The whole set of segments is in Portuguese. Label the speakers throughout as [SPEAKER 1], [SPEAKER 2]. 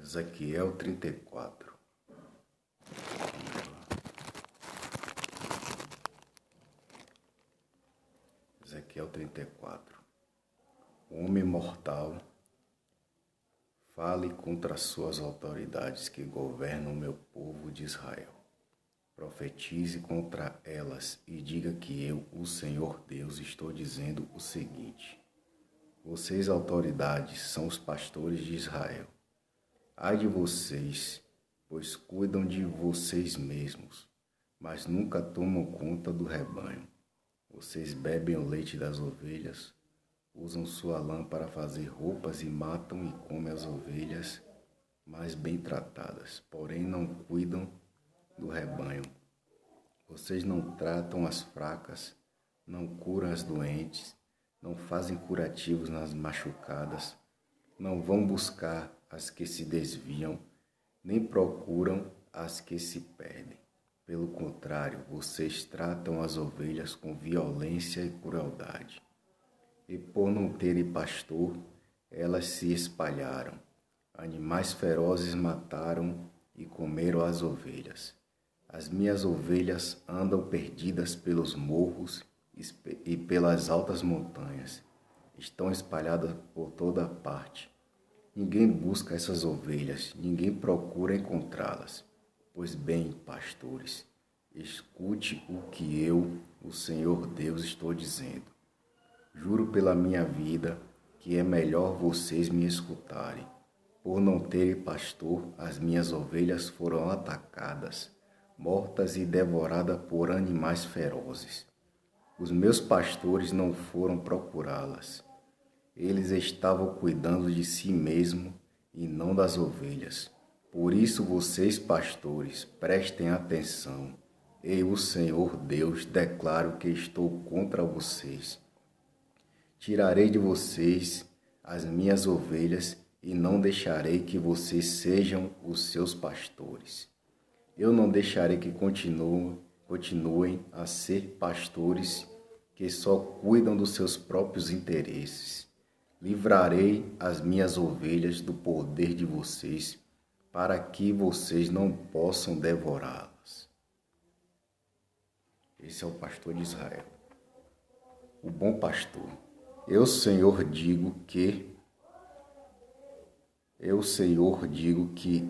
[SPEAKER 1] Ezequiel 34. Ezequiel 34. Homem mortal, fale contra as suas autoridades que governam o meu povo de Israel. Profetize contra elas e diga que eu, o Senhor Deus, estou dizendo o seguinte: vocês, autoridades, são os pastores de Israel. Ai de vocês, pois cuidam de vocês mesmos, mas nunca tomam conta do rebanho. Vocês bebem o leite das ovelhas, usam sua lã para fazer roupas e matam e comem as ovelhas mais bem tratadas, porém não cuidam do rebanho. Vocês não tratam as fracas, não curam as doentes, não fazem curativos nas machucadas, não vão buscar as que se desviam, nem procuram as que se perdem. Pelo contrário, vocês tratam as ovelhas com violência e crueldade. E por não terem pastor, elas se espalharam. Animais ferozes mataram e comeram as ovelhas. As minhas ovelhas andam perdidas pelos morros e pelas altas montanhas. Estão espalhadas por toda parte. Ninguém busca essas ovelhas, ninguém procura encontrá-las. Pois bem, pastores, escute o que eu, o Senhor Deus, estou dizendo. Juro pela minha vida que é melhor vocês me escutarem. Por não terem pastor, as minhas ovelhas foram atacadas, mortas e devoradas por animais ferozes. Os meus pastores não foram procurá-las. Eles estavam cuidando de si mesmos e não das ovelhas. Por isso vocês, pastores, prestem atenção. Eu, o Senhor Deus, declaro que estou contra vocês. Tirarei de vocês as minhas ovelhas e não deixarei que vocês sejam os seus pastores. Eu não deixarei que continuem a ser pastores que só cuidam dos seus próprios interesses. Livrarei as minhas ovelhas do poder de vocês, para que vocês não possam devorá-las. Esse é o pastor de Israel, o bom pastor. Eu, Senhor, digo que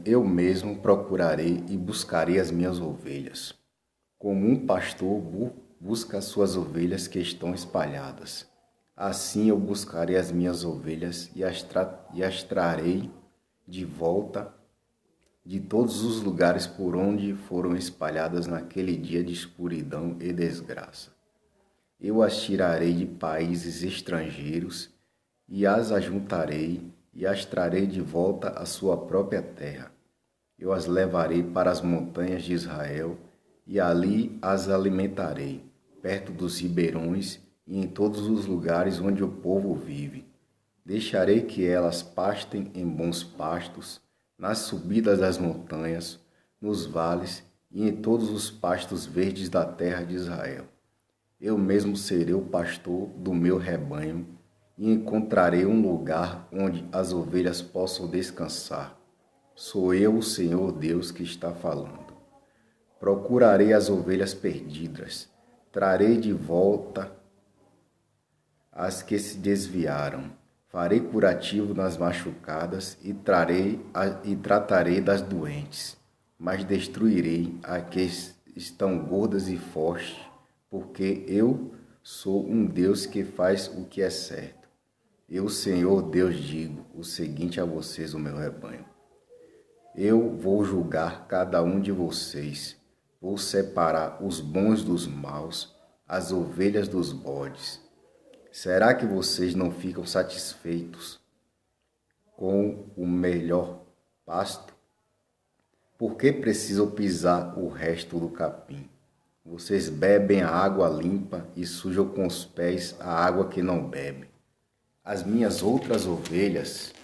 [SPEAKER 1] eu mesmo procurarei e buscarei as minhas ovelhas, como um pastor busca as suas ovelhas que estão espalhadas. Assim eu buscarei as minhas ovelhas e as trarei de volta de todos os lugares por onde foram espalhadas naquele dia de escuridão e desgraça. Eu as tirarei de países estrangeiros e as ajuntarei e as trarei de volta à sua própria terra. Eu as levarei para as montanhas de Israel e ali as alimentarei, perto dos ribeirões e em todos os lugares onde o povo vive. Deixarei que elas pastem em bons pastos, nas subidas das montanhas, nos vales e em todos os pastos verdes da terra de Israel. Eu mesmo serei o pastor do meu rebanho e encontrarei um lugar onde as ovelhas possam descansar. Sou eu, o Senhor Deus, que está falando. Procurarei as ovelhas perdidas, trarei de volta as que se desviaram. Farei curativo nas machucadas e tratarei das doentes, mas destruirei as que estão gordas e fortes, porque eu sou um Deus que faz o que é certo. Eu, Senhor Deus, digo o seguinte a vocês, o meu rebanho. Eu vou julgar cada um de vocês, vou separar os bons dos maus, as ovelhas dos bodes. Será que vocês não ficam satisfeitos com o melhor pasto? Por que precisam pisar o resto do capim? Vocês bebem a água limpa e sujam com os pés a água que não bebe. As minhas outras ovelhas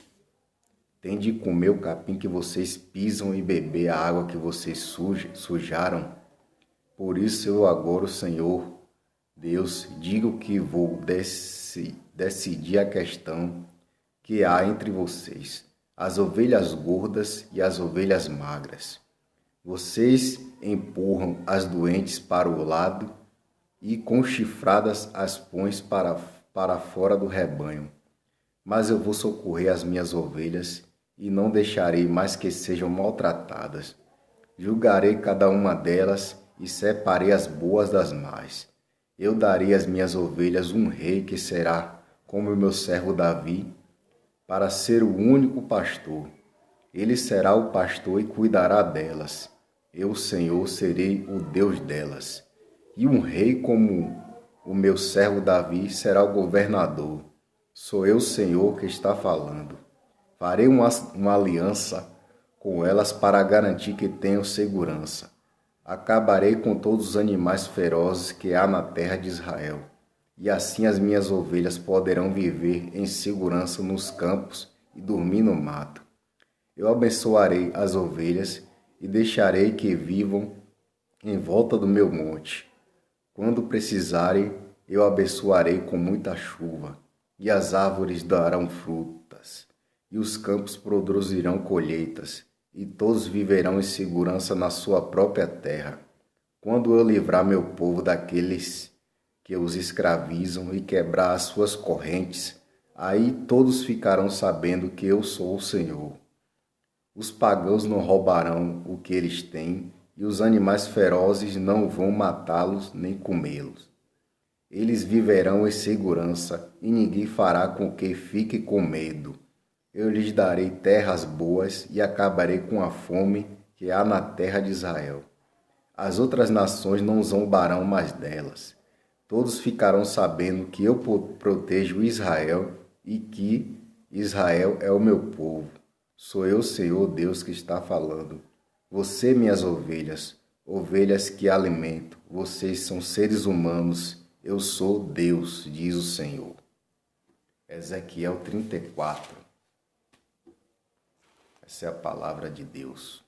[SPEAKER 1] têm de comer o capim que vocês pisam e beber a água que vocês sujaram. Por isso eu agora, o Senhor Deus, digo que vou decidir a questão que há entre vocês. as ovelhas gordas e as ovelhas magras. Vocês empurram as doentes para o lado e com chifradas as pões para fora do rebanho. Mas eu vou socorrer as minhas ovelhas e não deixarei mais que sejam maltratadas. Julgarei cada uma delas e separei as boas das más. Eu darei às minhas ovelhas um rei que será como o meu servo Davi, para ser o único pastor. Ele será o pastor e cuidará delas. Eu, Senhor, serei o Deus delas. E um rei como o meu servo Davi será o governador. Sou eu, Senhor, que está falando. Farei uma aliança com elas para garantir que tenham segurança. Acabarei com todos os animais ferozes que há na terra de Israel. E assim as minhas ovelhas poderão viver em segurança nos campos e dormir no mato. Eu abençoarei as ovelhas e deixarei que vivam em volta do meu monte. Quando precisarem, eu abençoarei com muita chuva, e as árvores darão frutas, e os campos produzirão colheitas, e todos viverão em segurança na sua própria terra. Quando eu livrar meu povo daqueles que os escravizam e quebrar as suas correntes, aí todos ficarão sabendo que eu sou o Senhor. Os pagãos não roubarão o que eles têm, e os animais ferozes não vão matá-los nem comê-los. Eles viverão em segurança, e ninguém fará com que fique com medo. Eu lhes darei terras boas e acabarei com a fome que há na terra de Israel. As outras nações não zombarão mais delas. Todos ficarão sabendo que eu protejo Israel e que Israel é o meu povo. Sou eu, Senhor Deus, que está falando. Você, minhas ovelhas, ovelhas que alimento, vocês são seres humanos, eu sou Deus, diz o Senhor. Ezequiel 34. Essa é a palavra de Deus.